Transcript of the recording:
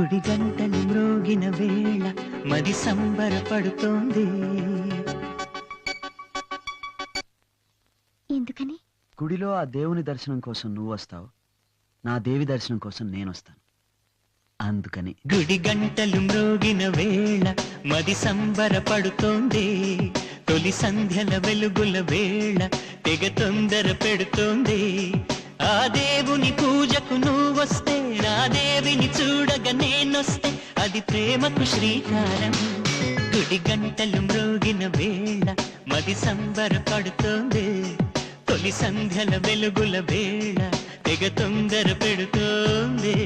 గుడి గంటలు మ్రోగిన వేళ మది సంబరపడుతోంది. ఎందుకని? గుడిలో ఆ దేవుని దర్శనం కోసం నువ్వు వస్తావు, నా దేవి దర్శనం కోసం నేను వస్తాను, అందుకని. గుడి గంటలు మ్రోగిన వేళ మది సంబరపడుతోంది. తొలి సంధ్యల వెలుగుల వేళ తెగ తొందర పెడుతోంది. ఆ దేవుని పూజకు నువ్వొస్తే, నా దేవిని చూడగా నేనొస్తే, అది ప్రేమకు శ్రీకారం. గుడి గంటలు మ్రోగిన వేళ మది సంబరపడుతోంది. తొలి సంధ్యల వెలుగుల వేళ తెగ తొందర పెడుతోంది.